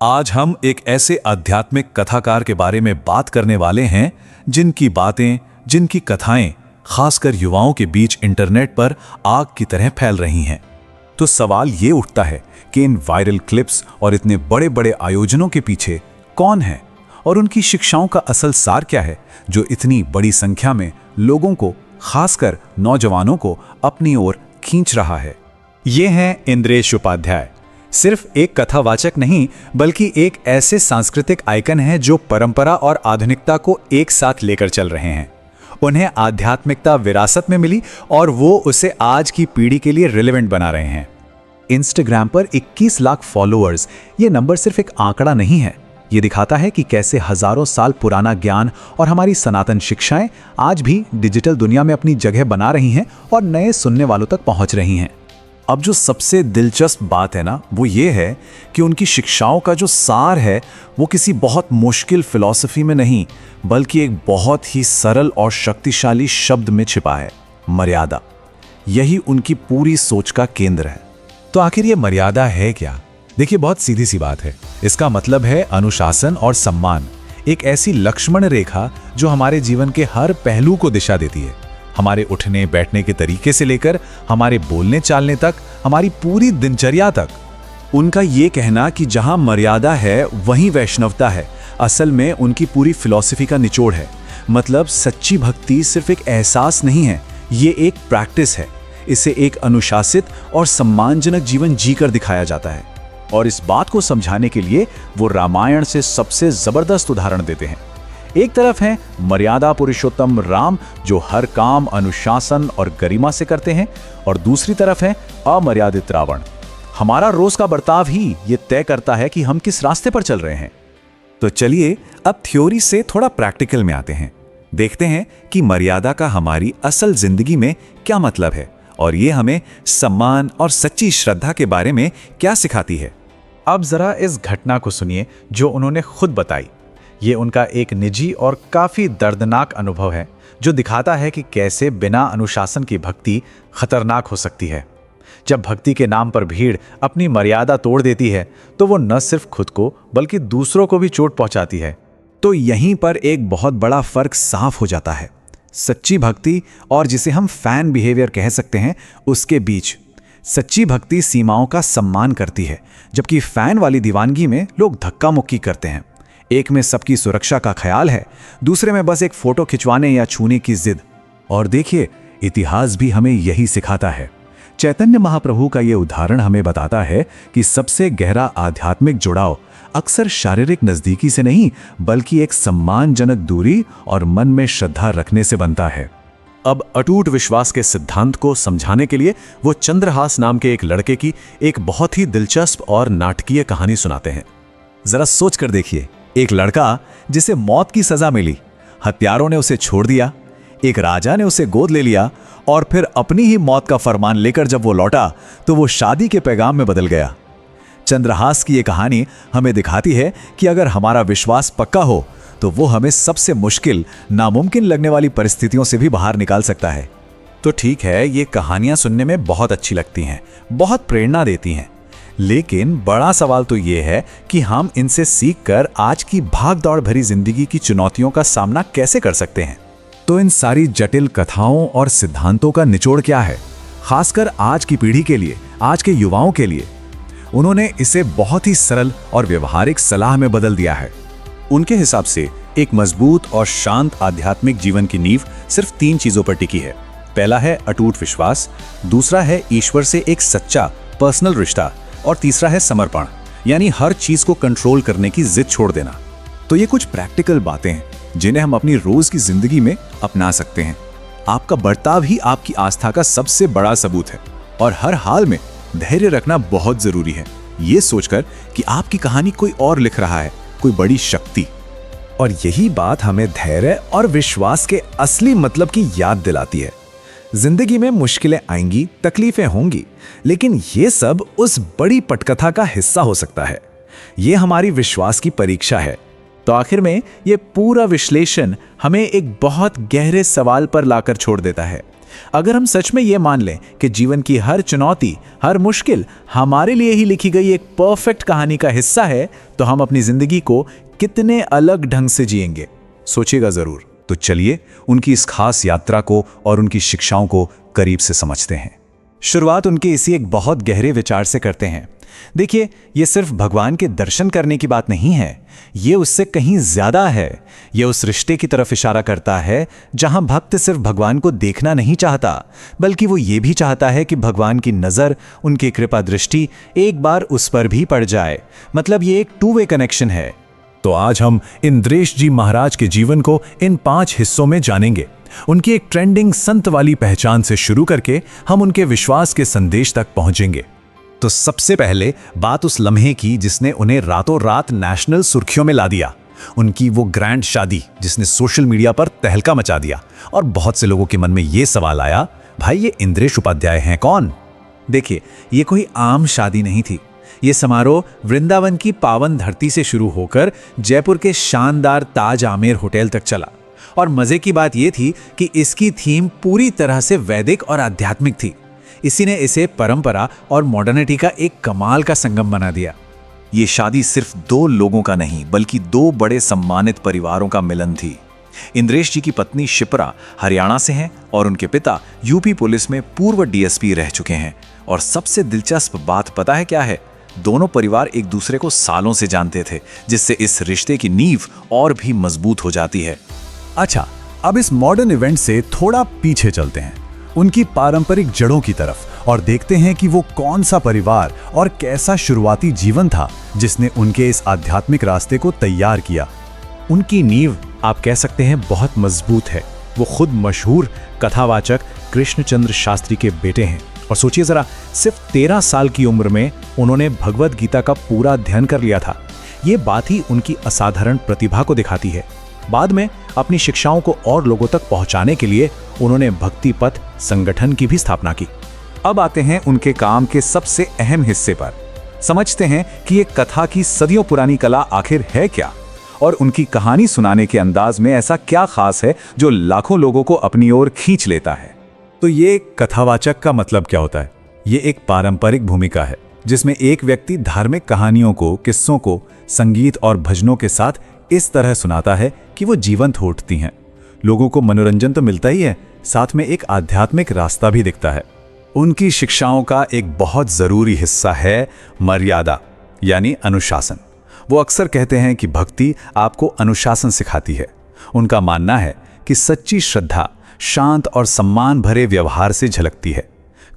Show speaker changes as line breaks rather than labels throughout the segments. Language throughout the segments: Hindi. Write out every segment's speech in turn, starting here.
आज हम एक ऐसे आध्यात्मिक कथाकार के बारे में बात करने वाले हैं जिनकी बातें, जिनकी कथाएं खासकर युवाओं के बीच इंटरनेट पर आग की तरह फैल रही हैं। तो सवाल ये उठता है कि इन वायरल क्लिप्स और इतने बड़े बड़े आयोजनों के पीछे कौन है और उनकी शिक्षाओं का असल सार क्या है जो इतनी बड़ी संख्या में लोगों को, खासकर नौजवानों को अपनी ओर खींच रहा है।
ये हैं इंद्रेश उपाध्याय। सिर्फ एक कथावाचक नहीं बल्कि एक ऐसे सांस्कृतिक आइकन हैं जो परंपरा और आधुनिकता को एक साथ लेकर चल रहे हैं। उन्हें आध्यात्मिकता विरासत में मिली और वो उसे आज की पीढ़ी के लिए रिलेवेंट बना रहे हैं। इंस्टाग्राम पर 21 लाख फॉलोअर्स, ये नंबर सिर्फ एक आंकड़ा नहीं है। ये दिखाता है कि कैसे हजारों साल पुराना ज्ञान और हमारी सनातन शिक्षाएं आज भी डिजिटल दुनिया में अपनी जगह बना रही हैं और नए सुनने वालों तक पहुंच रही हैं।
अब जो सबसे दिलचस्प बात है ना, वो ये है कि उनकी शिक्षाओं का जो सार है वो किसी बहुत मुश्किल फिलॉसफी में नहीं बल्कि एक बहुत ही सरल और शक्तिशाली शब्द में छिपा है, मर्यादा। यही उनकी पूरी सोच का केंद्र है।
तो आखिर ये मर्यादा है क्या? देखिए, बहुत सीधी सी बात है। इसका मतलब है अनुशासन और सम्मान, एक ऐसी लक्ष्मण रेखा जो हमारे जीवन के हर पहलू को दिशा देती है। हमारे उठने बैठने के तरीके से लेकर हमारे बोलने चालने तक, हमारी पूरी दिनचर्या तक।
उनका ये कहना कि जहां मर्यादा है वहीं वैष्णवता है, असल में उनकी पूरी फिलॉसफी का निचोड़ है। मतलब सच्ची भक्ति सिर्फ एक एहसास नहीं है, ये एक प्रैक्टिस है। इसे एक अनुशासित और सम्मानजनक जीवन जीकर दिखाया जाता है। और इस बात को समझाने के लिए वो रामायण से सबसे जबरदस्त उदाहरण देते हैं। एक तरफ है मर्यादा पुरुषोत्तम राम जो हर काम अनुशासन और गरिमा से करते हैं, और दूसरी तरफ है अमर्यादित रावण। हमारा रोज का बर्ताव ही ये तय करता है कि हम किस रास्ते पर चल रहे हैं। तो चलिए अब थ्योरी से थोड़ा प्रैक्टिकल में आते हैं। देखते हैं कि मर्यादा का हमारी असल जिंदगी में क्या मतलब है और ये हमें सम्मान और सच्ची श्रद्धा के बारे में क्या सिखाती है।
अब जरा इस घटना को सुनिए जो उन्होंने खुद बताई। ये उनका एक निजी और काफी दर्दनाक अनुभव है जो दिखाता है कि कैसे बिना अनुशासन की भक्ति खतरनाक हो सकती है। जब भक्ति के नाम पर भीड़ अपनी मर्यादा तोड़ देती है तो वो न सिर्फ खुद को बल्कि दूसरों को भी चोट पहुंचाती है।
तो यहीं पर एक बहुत बड़ा फर्क साफ हो जाता है सच्ची भक्ति और जिसे हम फैन बिहेवियर कह सकते हैं उसके बीच। सच्ची भक्ति सीमाओं का सम्मान करती है, जबकि फैन वाली दीवानगी में लोग धक्का मुक्की करते हैं। एक में सबकी सुरक्षा का ख्याल है, दूसरे में बस एक फोटो खिंचवाने या छूने की जिद। और देखिए, इतिहास भी हमें यही सिखाता है। चैतन्य महाप्रभु का ये उदाहरण हमें बताता है कि सबसे गहरा आध्यात्मिक जुड़ाव अक्सर शारीरिक नजदीकी से नहीं बल्कि एक सम्मानजनक दूरी और मन में श्रद्धा रखने से बनता है। अब अटूट विश्वास के सिद्धांत को समझाने के लिए वो चंद्रहास नाम के एक लड़के की एक बहुत ही दिलचस्प और नाटकीय कहानी सुनाते हैं। जरा सोच कर देखिए, एक लड़का जिसे मौत की सजा मिली, हत्यारों ने उसे छोड़ दिया, एक राजा ने उसे गोद ले लिया और फिर अपनी ही मौत का फरमान लेकर जब वो लौटा तो वो शादी के पैगाम में बदल गया। चंद्रहास की ये कहानी हमें दिखाती है कि अगर हमारा विश्वास पक्का हो तो वो हमें सबसे मुश्किल, नामुमकिन लगने वाली परिस्थितियों से भी बाहर निकाल सकता है। तो ठीक है, ये कहानियां सुनने में बहुत अच्छी लगती हैं, बहुत प्रेरणा देती हैं, लेकिन बड़ा सवाल तो ये है कि हम इनसे सीखकर आज की भाग-दौड़ भरी जिंदगी की चुनौतियों का सामना कैसे कर सकते हैं। तो इन सारी जटिल कथाओं और सिद्धांतों का निचोड़ क्या है, खासकर आज की पीढ़ी के लिए, आज के युवाओं के लिए? उन्होंने इसे बहुत ही सरल और व्यवहारिक सलाह में बदल दिया है। उनके हिसाब से एक मजबूत और शांत आध्यात्मिक जीवन की नींव सिर्फ 3 चीजों पर टिकी है। पहला है अटूट विश्वास, दूसरा है ईश्वर से एक सच्चा पर्सनल रिश्ता, और तीसरा है समर्पण, यानी हर चीज को कंट्रोल करने की जिद छोड़ देना। तो ये कुछ प्रैक्टिकल बातें हैं जिन्हें हम अपनी रोज की जिंदगी में अपना सकते हैं। आपका बर्ताव ही आपकी आस्था का सबसे बड़ा सबूत है, और हर हाल में धैर्य रखना बहुत जरूरी है, ये सोचकर कि आपकी कहानी कोई और लिख रहा है, कोई बड़ी शक्ति। और यही बात हमें धैर्य और विश्वास के असली मतलब की याद दिलाती है। जिंदगी में मुश्किलें आएंगी, तकलीफें होंगी, लेकिन ये सब उस बड़ी पटकथा का हिस्सा हो सकता है। ये हमारी विश्वास की परीक्षा है। तो आखिर में ये पूरा विश्लेषण हमें एक बहुत गहरे सवाल पर लाकर छोड़ देता है अगर हम सच में ये मान लें कि जीवन की हर चुनौती, हर मुश्किल हमारे लिए ही लिखी गई एक परफेक्ट कहानी का हिस्सा है, तो हम अपनी जिंदगी को कितने अलग ढंग से जिएंगे, सोचिएगा जरूर।
तो चलिए उनकी इस खास यात्रा को और उनकी शिक्षाओं को करीब से समझते हैं।
शुरुआत उनके इसी एक बहुत गहरे विचार से करते हैं। देखिए, ये सिर्फ भगवान के दर्शन करने की बात नहीं है, ये उससे कहीं ज्यादा है। ये उस रिश्ते की तरफ इशारा करता है जहां भक्त सिर्फ भगवान को देखना नहीं चाहता, बल्कि वो ये भी चाहता है कि भगवान की नजर, उनकी कृपा दृष्टि एक बार उस पर भी पड़ जाए। मतलब ये एक टू वे कनेक्शन है।
तो आज हम इंद्रेश जी महाराज के जीवन को इन 5 हिस्सों में जानेंगे। उनकी एक ट्रेंडिंग संत वाली पहचान से शुरू करके हम उनके विश्वास के संदेश तक पहुंचेंगे। तो सबसे पहले बात उस लम्हे की जिसने उन्हें रातों रात नेशनल सुर्खियों में ला दिया। उनकी वो ग्रैंड शादी जिसने सोशल मीडिया पर तहलका मचा दिया और बहुत से लोगों के मन में ये सवाल आया, भाई ये इंद्रेश उपाध्याय हैं कौन?
देखिए, ये कोई आम शादी नहीं थी। ये समारोह वृंदावन की पावन धरती से शुरू होकर जयपुर के शानदार ताज आमेर होटल तक चला। और मजे की बात यह थी कि इसकी थीम पूरी तरह से वैदिक और आध्यात्मिक थी। इसी ने इसे परंपरा और मॉडर्निटी का एक कमाल का संगम बना दिया।
ये शादी सिर्फ 2 लोगों का नहीं बल्कि 2 बड़े सम्मानित परिवारों का मिलन थी। इंद्रेश जी की पत्नी शिप्रा हरियाणा से हैं और उनके पिता यूपी पुलिस में पूर्व डीएसपी रह चुके हैं। और सबसे दिलचस्प बात पता है क्या है? दोनों परिवार एक दूसरे को सालों से जानते थे, जिससे इस रिश्ते की नींव और भी मजबूत हो जाती है।
अच्छा, अब इस मॉडर्न इवेंट से थोड़ा पीछे चलते हैं, उनकी पारंपरिक जड़ों की तरफ, और देखते हैं कि वो कौन सा परिवार और कैसा शुरुआती जीवन था जिसने उनके इस आध्यात्मिक रास्ते को तैयार किया।
उनकी नींव आप कह सकते हैं बहुत मजबूत है। वो खुद मशहूर कथावाचक कृष्णचंद्र शास्त्री के बेटे हैं। और सोचिए जरा, सिर्फ 13 साल की उम्र में उन्होंने भगवद गीता का पूरा अध्ययन कर लिया था। ये बात ही उनकी असाधारण प्रतिभा को दिखाती है। बाद में अपनी शिक्षाओं को और लोगों तक पहुंचाने के लिए उन्होंने भक्ति पथ संगठन की भी स्थापना की।
अब आते हैं उनके काम के सबसे अहम हिस्से पर। समझते हैं कि ये कथा की सदियों पुरानी कला आखिर है क्या, और उनकी कहानी सुनाने के अंदाज में ऐसा क्या खास है जो लाखों लोगों को अपनी ओर खींच लेता है।
तो ये कथावाचक का मतलब क्या होता है? ये एक पारंपरिक भूमिका है जिसमें एक व्यक्ति धार्मिक कहानियों को, किस्सों को संगीत और भजनों के साथ इस तरह सुनाता है कि वो जीवंत हो उठती हैं। लोगों को मनोरंजन तो मिलता ही है, साथ में एक आध्यात्मिक रास्ता भी दिखता है।
उनकी शिक्षाओं का एक बहुत जरूरी हिस्सा है मर्यादा, यानी अनुशासन। वो अक्सर कहते हैं कि भक्ति आपको अनुशासन सिखाती है। उनका मानना है कि सच्ची श्रद्धा शांत और सम्मान भरे व्यवहार से झलकती है,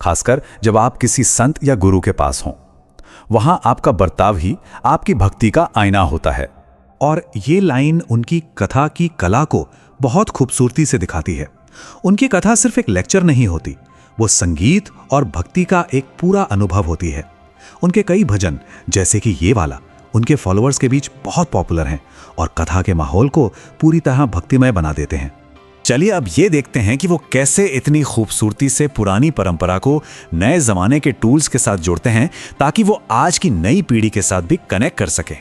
खासकर जब आप किसी संत या गुरु के पास हों। वहां आपका बर्ताव ही आपकी भक्ति का आईना होता है।
और ये लाइन उनकी कथा की कला को बहुत खूबसूरती से दिखाती है। उनकी कथा सिर्फ एक लेक्चर नहीं होती, वो संगीत और भक्ति का एक पूरा अनुभव होती है। उनके कई भजन, जैसे कि ये वाला, उनके फॉलोअर्स के बीच बहुत पॉपुलर हैं और कथा के माहौल को पूरी तरह भक्तिमय बना देते हैं। चलिए अब ये देखते हैं कि वो कैसे इतनी खूबसूरती से पुरानी परंपरा को नए जमाने के टूल्स के साथ जोड़ते हैं ताकि वो आज की नई पीढ़ी के साथ भी कनेक्ट कर सके।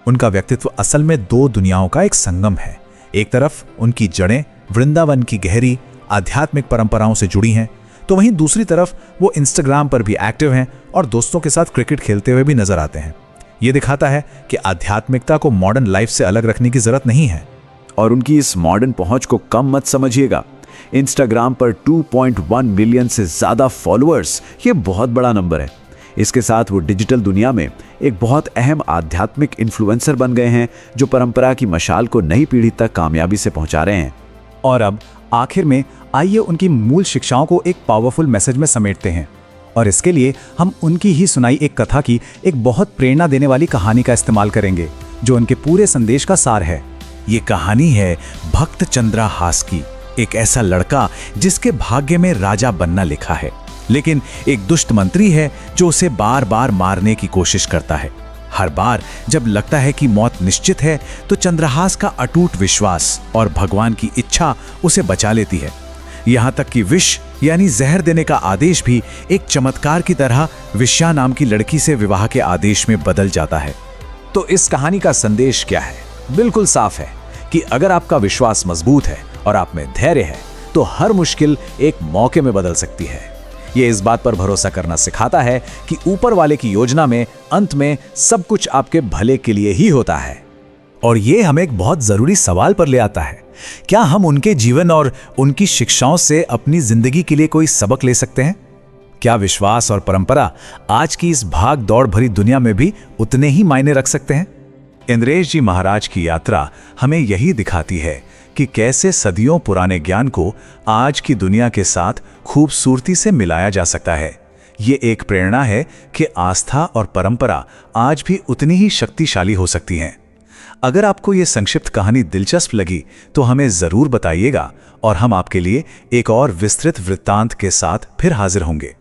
उनका व्यक्तित्व असल में 2 दुनियाओं का एक संगम है। एक तरफ उनकी जड़ें वृंदावन की गहरी आध्यात्मिक परंपराओं से जुड़ी हैं, तो वहीं दूसरी तरफ वो इंस्टाग्राम पर भी एक्टिव हैं और दोस्तों के साथ क्रिकेट खेलते हुए भी नजर आते हैं। ये दिखाता है कि आध्यात्मिकता को मॉडर्न लाइफ से अलग रखने की जरूरत नहीं है।
और उनकी इस मॉडर्न पहुंच को कम मत समझिएगा। इंस्टाग्राम पर 2.1 मिलियन से ज्यादा फॉलोअर्स, ये बहुत बड़ा नंबर है। इसके साथ वो डिजिटल दुनिया में एक बहुत अहम आध्यात्मिक इन्फ्लुएंसर बन गए हैं जो परंपरा की मशाल को नई पीढ़ी तक कामयाबी से पहुंचा रहे हैं।
और अब आखिर में आइए उनकी मूल शिक्षाओं को एक पावरफुल मैसेज में समेटते हैं। और इसके लिए हम उनकी ही सुनाई एक कथा की एक बहुत प्रेरणा देने वाली कहानी का इस्तेमाल करेंगे जो उनके पूरे संदेश का सार है।
ये कहानी है भक्त चंद्रहास की, एक ऐसा लड़का जिसके भाग्य में राजा बनना लिखा है, लेकिन एक दुष्ट मंत्री है जो उसे बार बार मारने की कोशिश करता है। हर बार जब लगता है कि मौत निश्चित है तो चंद्रहास का अटूट विश्वास और भगवान की इच्छा उसे बचा लेती है। यहाँ तक कि विष यानी जहर देने का आदेश भी एक चमत्कार की तरह विश्या नाम की लड़की से विवाह के आदेश में बदल जाता है।
तो इस कहानी का संदेश क्या है? बिल्कुल साफ है कि अगर आपका विश्वास मजबूत है और आप में धैर्य है
तो हर मुश्किल एक मौके में बदल सकती है। ये इस बात पर भरोसा करना सिखाता है कि ऊपर वाले की योजना में अंत में सब कुछ आपके भले के लिए ही होता है।
और ये हमें एक बहुत जरूरी सवाल पर ले आता है, क्या हम उनके जीवन और उनकी शिक्षाओं से अपनी जिंदगी के लिए कोई सबक ले सकते हैं? क्या विश्वास और परंपरा आज की इस भाग दौड़ भरी दुनिया में भी उतने ही मायने रख सकते हैं? इंद्रेश जी महाराज की यात्रा हमें यही दिखाती है कि कैसे सदियों पुराने ज्ञान को आज की दुनिया के साथ खूबसूरती से मिलाया जा सकता है। ये एक प्रेरणा है कि आस्था और परंपरा आज भी उतनी ही शक्तिशाली हो सकती हैं। अगर आपको ये संक्षिप्त कहानी दिलचस्प लगी तो हमें जरूर बताइएगा और हम आपके लिए एक और विस्तृत वृत्तांत के साथ फिर हाजिर होंगे।